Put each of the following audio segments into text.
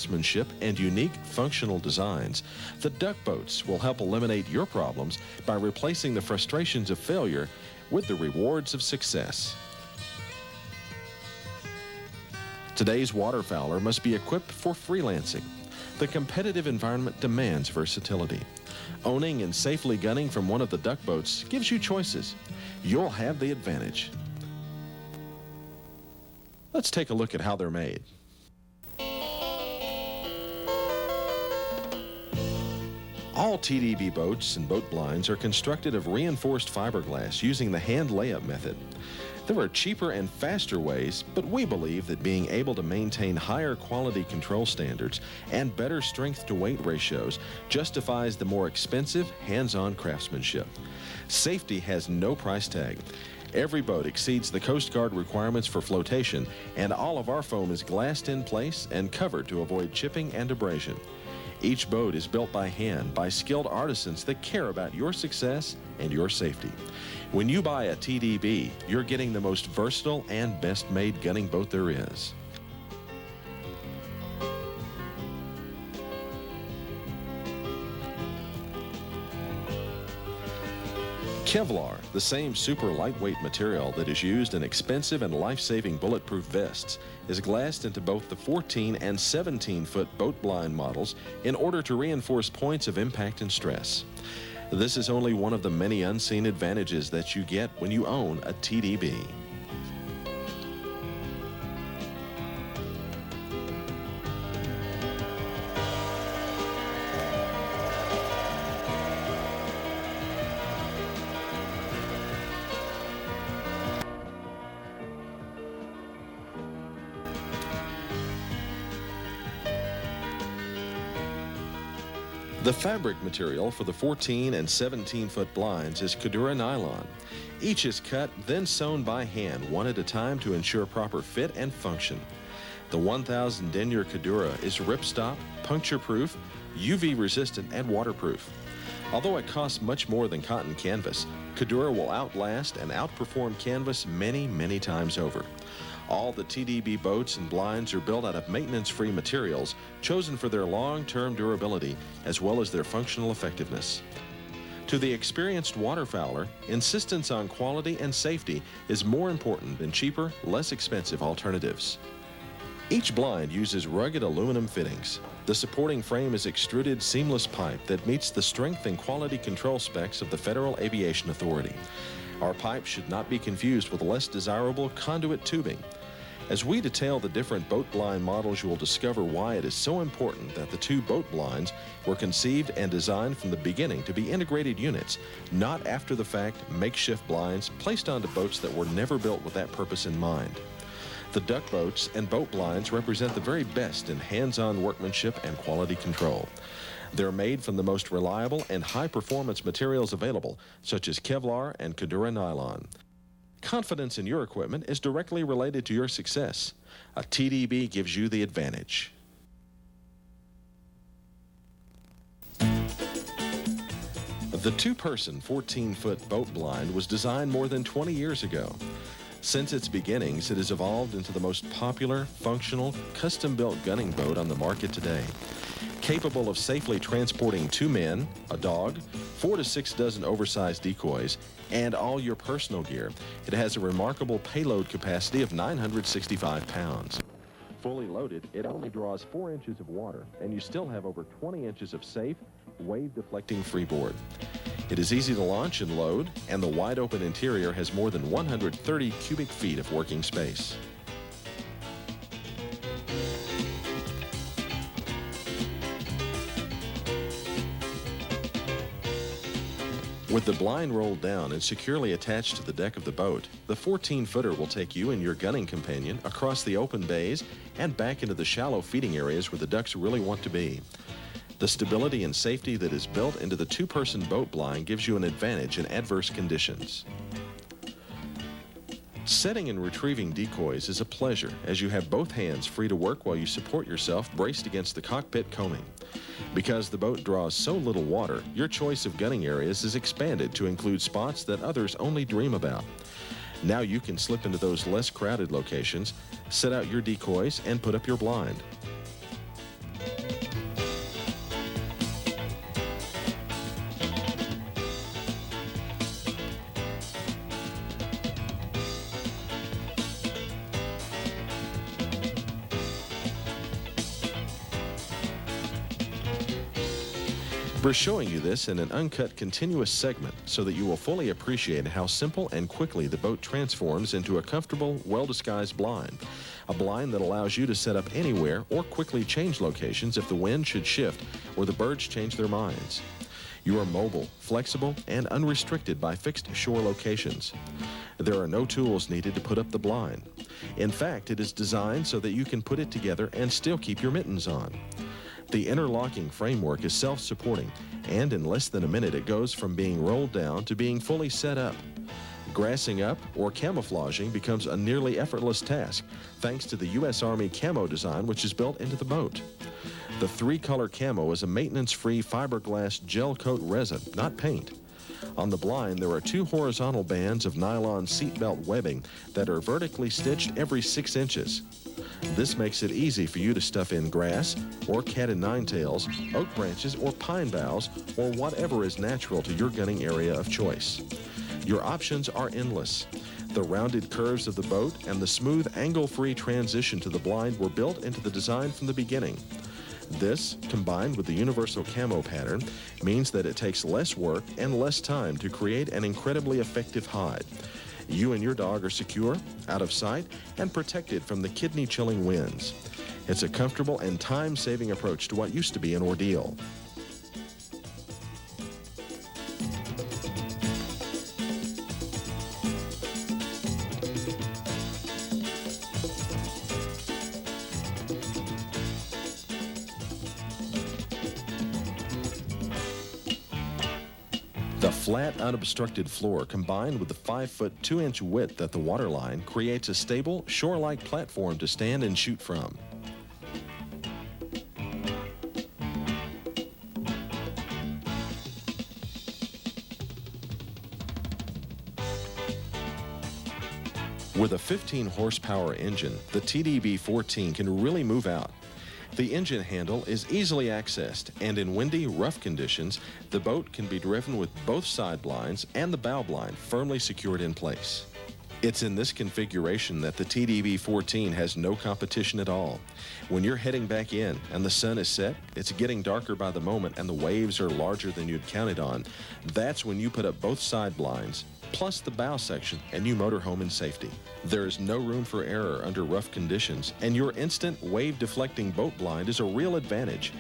craftsmanship and unique functional designs, the duck boats will help eliminate your problems by replacing the frustrations of failure with the rewards of success. Today's waterfowler must be equipped for freelancing. The competitive environment demands versatility. Owning and safely gunning from one of the duck boats gives you choices. You'll have the advantage. Let's take a look at how they're made. All TDB boats and boat blinds are constructed of reinforced fiberglass using the hand layup method. There are cheaper and faster ways, but we believe that being able to maintain higher quality control standards and better strength to weight ratios justifies the more expensive hands-on craftsmanship. Safety has no price tag. Every boat exceeds the Coast Guard requirements for flotation, and all of our foam is glassed in place and covered to avoid chipping and abrasion. Each boat is built by hand by skilled artisans that care about your success and your safety. When you buy a TDB, you're getting the most versatile and best-made gunning boat there is. Kevlar, the same super lightweight material that is used in expensive and life-saving bulletproof vests, is glassed into both the 14 and 17-foot boat blind models in order to reinforce points of impact and stress. This is only one of the many unseen advantages that you get when you own a TDB. The fabric material for the 14 and 17-foot blinds is Cordura nylon. Each is cut, then sewn by hand one at a time to ensure proper fit and function. The 1000 denier Cordura is ripstop, puncture-proof, UV-resistant, and waterproof. Although it costs much more than cotton canvas, Cordura will outlast and outperform canvas many, many times over. All the TDB boats and blinds are built out of maintenance-free materials chosen for their long-term durability as well as their functional effectiveness. To the experienced waterfowler, insistence on quality and safety is more important than cheaper, less expensive alternatives. Each blind uses rugged aluminum fittings. The supporting frame is extruded seamless pipe that meets the strength and quality control specs of the Federal Aviation Authority. Our pipe should not be confused with less desirable conduit tubing. As we detail the different boat blind models, you will discover why it is so important that the two boat blinds were conceived and designed from the beginning to be integrated units, not after-the-fact makeshift blinds placed onto boats that were never built with that purpose in mind. The duck boats and boat blinds represent the very best in hands-on workmanship and quality control. They're made from the most reliable and high-performance materials available, such as Kevlar and Cordura nylon. Confidence in your equipment is directly related to your success. A TDB gives you the advantage. The two-person 14-foot boat blind was designed more than 20 years ago. Since its beginnings, it has evolved into the most popular, functional, custom-built gunning boat on the market today. Capable of safely transporting 2 men, a dog, 4 to 6 dozen oversized decoys, and all your personal gear, it has a remarkable payload capacity of 965 pounds. Fully loaded, it only draws 4 inches of water, and you still have over 20 inches of safe, wave-deflecting freeboard. It is easy to launch and load, and the wide-open interior has more than 130 cubic feet of working space. With the blind rolled down and securely attached to the deck of the boat, the 14-footer will take you and your gunning companion across the open bays and back into the shallow feeding areas where the ducks really want to be. The stability and safety that is built into the two-person boat blind gives you an advantage in adverse conditions. Setting and retrieving decoys is a pleasure as you have both hands free to work while you support yourself braced against the cockpit coaming. Because the boat draws so little water, your choice of gunning areas is expanded to include spots that others only dream about. Now you can slip into those less crowded locations, set out your decoys, and put up your blind. We're showing you this in an uncut continuous segment so that you will fully appreciate how simple and quickly the boat transforms into a comfortable, well-disguised blind. A blind that allows you to set up anywhere or quickly change locations if the wind should shift or the birds change their minds. You are mobile, flexible, and unrestricted by fixed shore locations. There are no tools needed to put up the blind. In fact, it is designed so that you can put it together and still keep your mittens on. The interlocking framework is self-supporting, and in less than a minute it goes from being rolled down to being fully set up. Grassing up or camouflaging becomes a nearly effortless task thanks to the U.S. Army camo design which is built into the boat. The three-color camo is a maintenance-free fiberglass gel coat resin, not paint. On the blind, there are two horizontal bands of nylon seatbelt webbing that are vertically stitched every 6 inches. This makes it easy for you to stuff in grass or cat-o'-nine-tails, oak branches or pine boughs, or whatever is natural to your gunning area of choice. Your options are endless. The rounded curves of the boat and the smooth angle-free transition to the blind were built into the design from the beginning. This, combined with the universal camo pattern, means that it takes less work and less time to create an incredibly effective hide. You and your dog are secure, out of sight, and protected from the kidney-chilling winds. It's a comfortable and time-saving approach to what used to be an ordeal. The flat, unobstructed floor combined with the 5-foot 2-inch width at the waterline creates a stable, shore-like platform to stand and shoot from. With a 15-horsepower engine, the TDB-14 can really move out. The engine handle is easily accessed, and in windy, rough conditions, the boat can be driven with both side blinds and the bow blind firmly secured in place. It's in this configuration that the TDB-14 has no competition at all. When you're heading back in and the sun is set, it's getting darker by the moment and the waves are larger than you'd counted on. That's when you put up both side blinds, plus the bow section, and you motor home in safety. There is no room for error under rough conditions, and your instant wave-deflecting boat blind is a real advantage.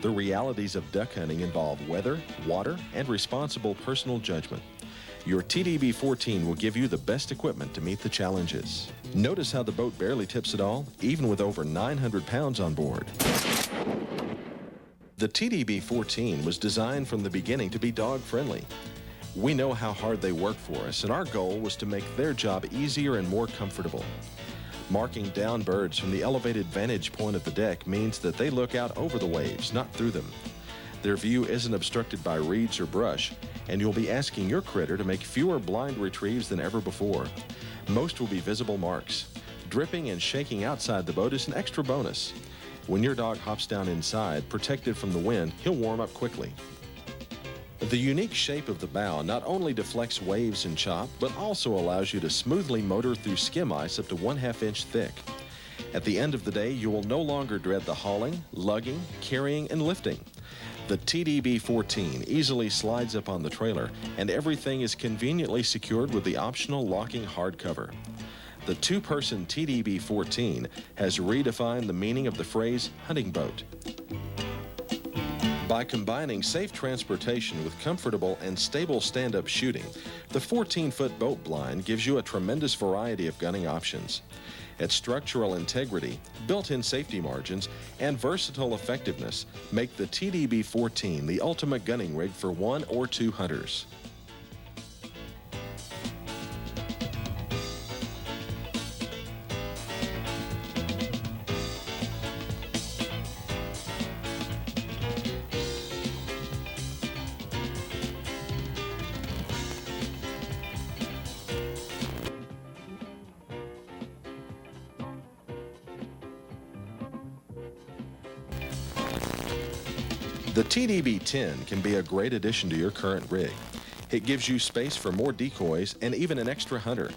The realities of duck hunting involve weather, water, and responsible personal judgment. Your TDB-14 will give you the best equipment to meet the challenges. Notice how the boat barely tips at all, even with over 900 pounds on board. The TDB-14 was designed from the beginning to be dog-friendly. We know how hard they work for us, and our goal was to make their job easier and more comfortable. Marking down birds from the elevated vantage point of the deck means that they look out over the waves, not through them. Their view isn't obstructed by reeds or brush, and you'll be asking your critter to make fewer blind retrieves than ever before. Most will be visible marks. Dripping and shaking outside the boat is an extra bonus. When your dog hops down inside, protected from the wind, he'll warm up quickly. The unique shape of the bow not only deflects waves and chop, but also allows you to smoothly motor through skim ice up to 1/2 inch thick. At the end of the day, you will no longer dread the hauling, lugging, carrying, and lifting. The TDB-14 easily slides up on the trailer, and everything is conveniently secured with the optional locking hardcover. The two-person TDB-14 has redefined the meaning of the phrase hunting boat. By combining safe transportation with comfortable and stable stand-up shooting, the 14-foot boat blind gives you a tremendous variety of gunning options. Its structural integrity, built-in safety margins, and versatile effectiveness make the TDB-14 the ultimate gunning rig for 1 or 2 hunters. The TDB-10 can be a great addition to your current rig. It gives you space for more decoys and even an extra hunter.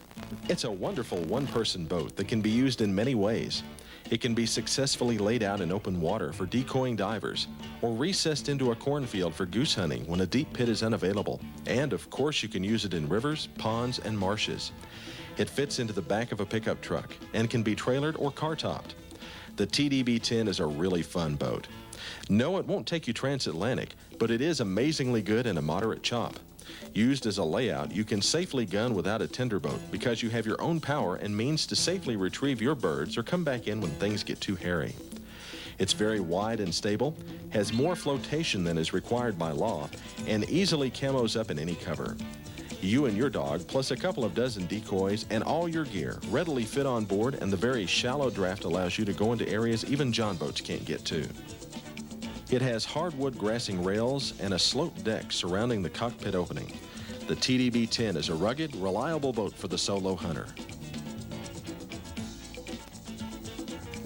It's a wonderful one-person boat that can be used in many ways. It can be successfully laid out in open water for decoying divers, or recessed into a cornfield for goose hunting when a deep pit is unavailable. And of course you can use it in rivers, ponds, and marshes. It fits into the back of a pickup truck and can be trailered or car-topped. The TDB 10 is a really fun boat. No, it won't take you transatlantic, but it is amazingly good in a moderate chop. Used as a layout, you can safely gun without a tender boat because you have your own power and means to safely retrieve your birds or come back in when things get too hairy. It's very wide and stable, has more flotation than is required by law, and easily camos up in any cover. You and your dog, plus a couple of dozen decoys and all your gear, readily fit on board, and the very shallow draft allows you to go into areas even John boats can't get to. It has hardwood grassing rails and a sloped deck surrounding the cockpit opening. The TDB 10 is a rugged, reliable boat for the solo hunter.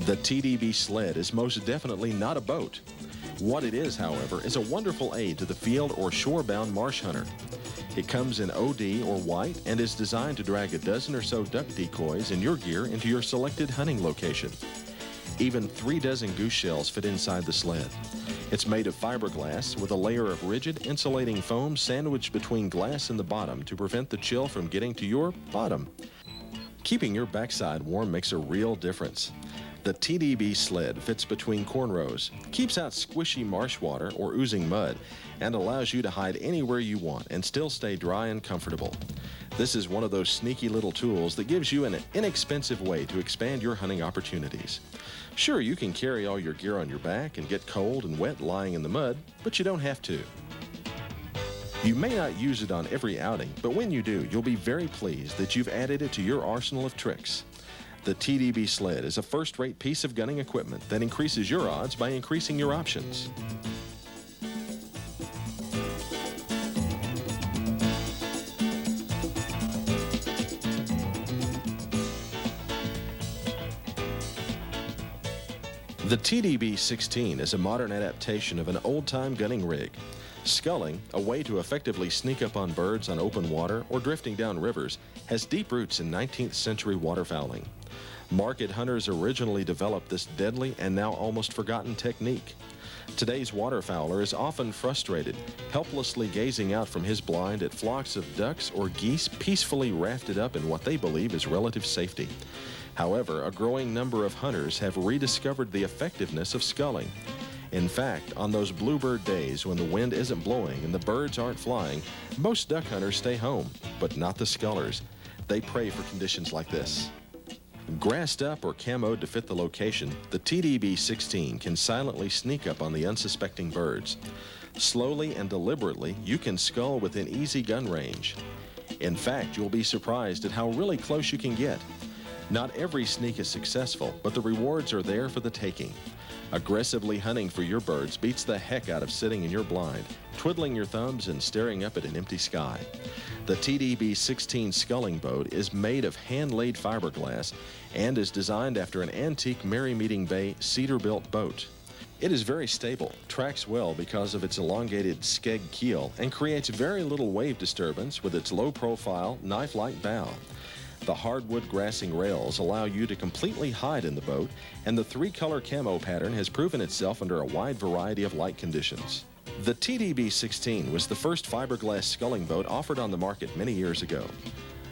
The TDB sled is most definitely not a boat. What it is, however, is a wonderful aid to the field or shore-bound marsh hunter. It comes in OD or white and is designed to drag a dozen or so duck decoys in your gear into your selected hunting location. Even 3 dozen goose shells fit inside the sled. It's made of fiberglass with a layer of rigid insulating foam sandwiched between glass and the bottom to prevent the chill from getting to your bottom. Keeping your backside warm makes a real difference. The TDB sled fits between cornrows, keeps out squishy marsh water or oozing mud, and allows you to hide anywhere you want and still stay dry and comfortable. This is one of those sneaky little tools that gives you an inexpensive way to expand your hunting opportunities. Sure, you can carry all your gear on your back and get cold and wet lying in the mud, but you don't have to. You may not use it on every outing, but when you do, you'll be very pleased that you've added it to your arsenal of tricks. The TDB sled is a first-rate piece of gunning equipment that increases your odds by increasing your options. The TDB 16 is a modern adaptation of an old-time gunning rig. Sculling, a way to effectively sneak up on birds on open water or drifting down rivers, has deep roots in 19th century waterfowling. Market hunters originally developed this deadly and now almost forgotten technique. Today's waterfowler is often frustrated, helplessly gazing out from his blind at flocks of ducks or geese peacefully rafted up in what they believe is relative safety. However, a growing number of hunters have rediscovered the effectiveness of sculling. In fact, on those bluebird days when the wind isn't blowing and the birds aren't flying, most duck hunters stay home, but not the scullers. They pray for conditions like this. Grassed up or camoed to fit the location, the TDB 16 can silently sneak up on the unsuspecting birds. Slowly and deliberately, you can scull within easy gun range. In fact, you'll be surprised at how really close you can get. Not every sneak is successful, but the rewards are there for the taking. Aggressively hunting for your birds beats the heck out of sitting in your blind, twiddling your thumbs and staring up at an empty sky. The TDB 16 sculling boat is made of hand-laid fiberglass and is designed after an antique Merrymeeting Bay cedar-built boat. It is very stable, tracks well because of its elongated skeg keel, and creates very little wave disturbance with its low-profile, knife-like bow. The hardwood grassing rails allow you to completely hide in the boat, and the 3-color camo pattern has proven itself under a wide variety of light conditions. The TDB 16 was the first fiberglass sculling boat offered on the market many years ago.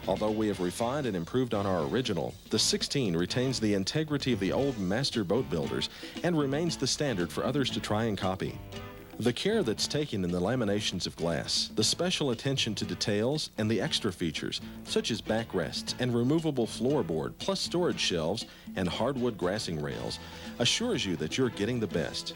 Although we have refined and improved on our original, the 16 retains the integrity of the old master boat builders and remains the standard for others to try and copy. The care that's taken in the laminations of glass, the special attention to details, and the extra features, such as backrests and removable floorboard, plus storage shelves and hardwood grassing rails, assures you that you're getting the best.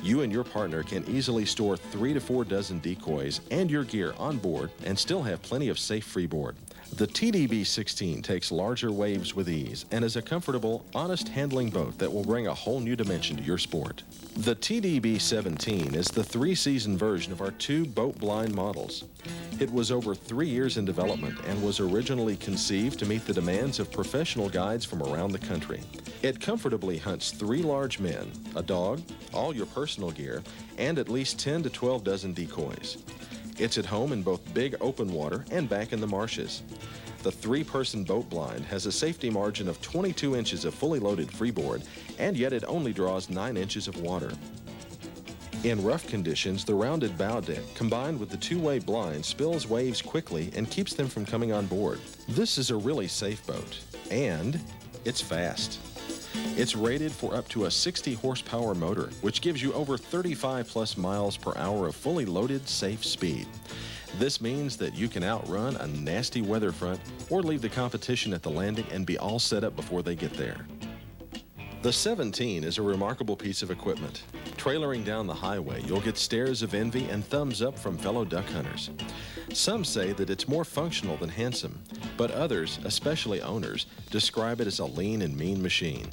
You and your partner can easily store 3 to 4 dozen decoys and your gear on board and still have plenty of safe freeboard. The TDB 16 takes larger waves with ease and is a comfortable, honest handling boat that will bring a whole new dimension to your sport. The TDB 17 is the 3-season version of our 2 boat blind models. It was over 3 years in development and was originally conceived to meet the demands of professional guides from around the country. It comfortably hunts 3 large men, a dog, all your personal gear, and at least 10 to 12 dozen decoys. It's at home in both big open water and back in the marshes. The 3-person boat blind has a safety margin of 22 inches of fully loaded freeboard, and yet it only draws 9 inches of water. In rough conditions, the rounded bow deck combined with the 2-way blind spills waves quickly and keeps them from coming on board. This is a really safe boat, and it's fast. It's rated for up to a 60 horsepower motor, which gives you over 35 plus miles per hour of fully loaded, safe speed. This means that you can outrun a nasty weather front or leave the competition at the landing and be all set up before they get there. The 17 is a remarkable piece of equipment. Trailering down the highway, you'll get stares of envy and thumbs up from fellow duck hunters. Some say that it's more functional than handsome, but others, especially owners, describe it as a lean and mean machine.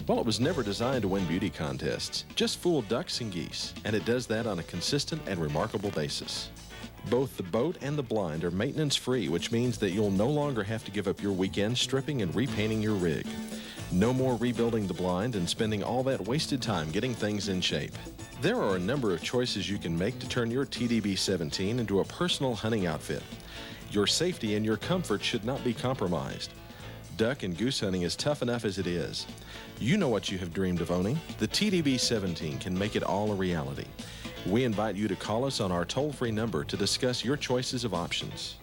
Well, it was never designed to win beauty contests, just fool ducks and geese, and it does that on a consistent and remarkable basis. Both the boat and the blind are maintenance-free, which means that you'll no longer have to give up your weekend stripping and repainting your rig. No more rebuilding the blind and spending all that wasted time getting things in shape. There are a number of choices you can make to turn your TDB 17 into a personal hunting outfit. Your safety and your comfort should not be compromised. Duck and goose hunting is tough enough as it is. You know what you have dreamed of owning. The TDB 17 can make it all a reality. We invite you to call us on our toll-free number to discuss your choices of options.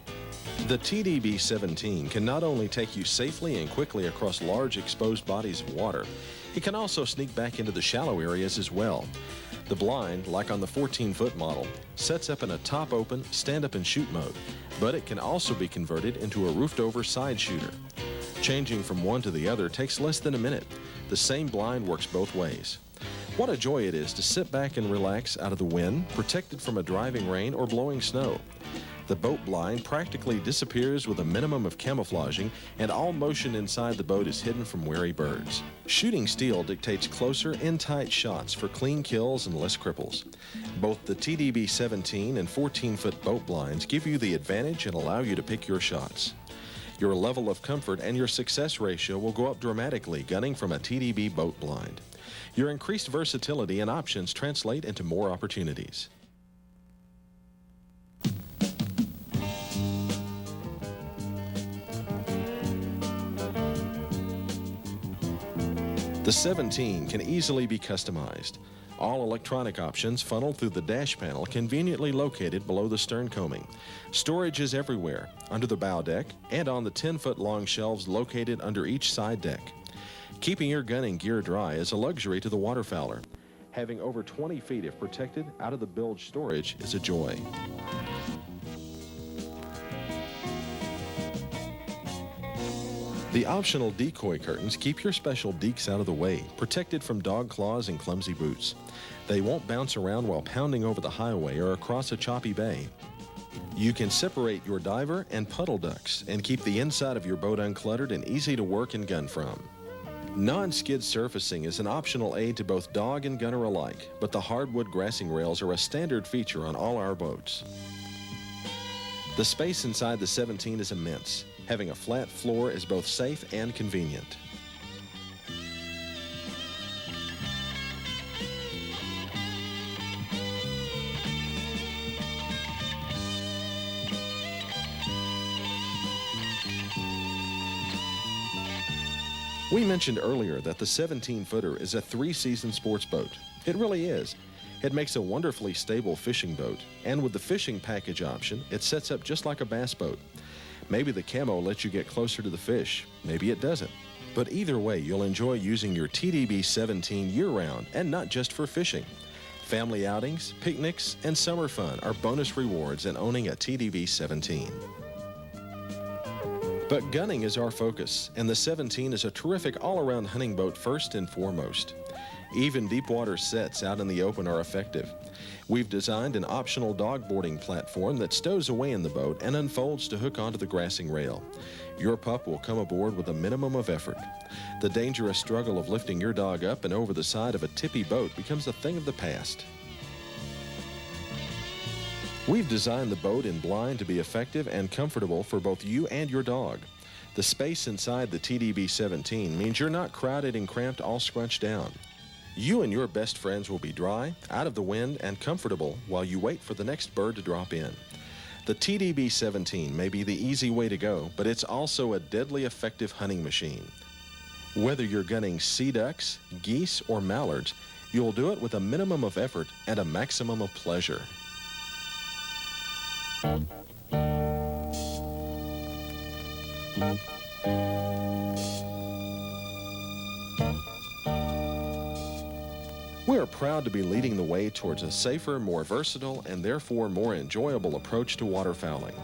The TDB 17 can not only take you safely and quickly across large exposed bodies of water, it can also sneak back into the shallow areas as well. The blind, like on the 14-foot model, sets up in a top-open, stand-up-and-shoot mode, but it can also be converted into a roofed-over side shooter. Changing from one to the other takes less than a minute. The same blind works both ways. What a joy it is to sit back and relax out of the wind, protected from a driving rain or blowing snow. The boat blind practically disappears with a minimum of camouflaging, and all motion inside the boat is hidden from wary birds. Shooting steel dictates closer, in-tight shots for clean kills and less cripples. Both the TDB 17 and 14-foot boat blinds give you the advantage and allow you to pick your shots. Your level of comfort and your success ratio will go up dramatically gunning from a TDB boat blind. Your increased versatility and options translate into more opportunities. The 17 can easily be customized. All electronic options funnel through the dash panel conveniently located below the stern combing. Storage is everywhere, under the bow deck and on the 10-foot long shelves located under each side deck. Keeping your gunning gear dry is a luxury to the waterfowler. Having over 20 feet of protected, out-of-the-bilge storage is a joy. The optional decoy curtains keep your special deeks out of the way, protected from dog claws and clumsy boots. They won't bounce around while pounding over the highway or across a choppy bay. You can separate your diver and puddle ducks and keep the inside of your boat uncluttered and easy to work and gun from. Non-skid surfacing is an optional aid to both dog and gunner alike, but the hardwood grassing rails are a standard feature on all our boats. The space inside the 17 is immense. Having a flat floor is both safe and convenient. We mentioned earlier that the 17-footer is a 3-season sports boat. It really is. It makes a wonderfully stable fishing boat, and with the fishing package option, it sets up just like a bass boat. Maybe the camo lets you get closer to the fish. Maybe it doesn't. But either way, you'll enjoy using your TDB 17 year-round and not just for fishing. Family outings, picnics, and summer fun are bonus rewards in owning a TDB 17. But gunning is our focus, and the 17 is a terrific all-around hunting boat first and foremost. Even deep-water sets out in the open are effective. We've designed an optional dog boarding platform that stows away in the boat and unfolds to hook onto the grassing rail. Your pup will come aboard with a minimum of effort. The dangerous struggle of lifting your dog up and over the side of a tippy boat becomes a thing of the past. We've designed the boat and blind to be effective and comfortable for both you and your dog. The space inside the TDB 17 means you're not crowded and cramped all scrunched down. You and your best friends will be dry, out of the wind, and comfortable while you wait for the next bird to drop in. The TDB 17 may be the easy way to go, but it's also a deadly effective hunting machine. Whether you're gunning sea ducks, geese, or mallards, you'll do it with a minimum of effort and a maximum of pleasure. We are proud to be leading the way towards a safer, more versatile, and therefore more enjoyable approach to waterfowling.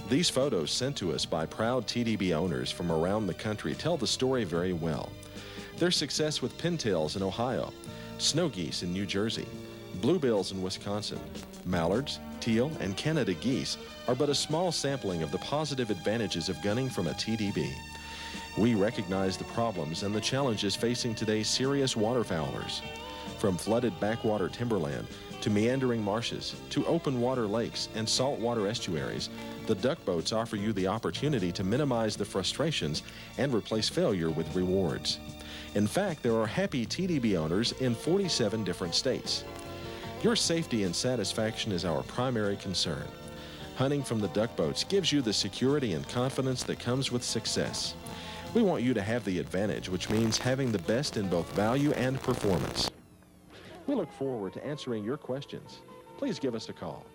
These photos sent to us by proud TDB owners from around the country tell the story very well. Their success with pintails in Ohio, snow geese in New Jersey, bluebills in Wisconsin, mallards, teal, and Canada geese are but a small sampling of the positive advantages of gunning from a TDB. We recognize the problems and the challenges facing today's serious waterfowlers. From flooded backwater timberland to meandering marshes to open water lakes and saltwater estuaries, the duck boats offer you the opportunity to minimize the frustrations and replace failure with rewards. In fact, there are happy TDB owners in 47 different states. Your safety and satisfaction is our primary concern. Hunting from the duck boats gives you the security and confidence that comes with success. We want you to have the advantage, which means having the best in both value and performance. We look forward to answering your questions. Please give us a call.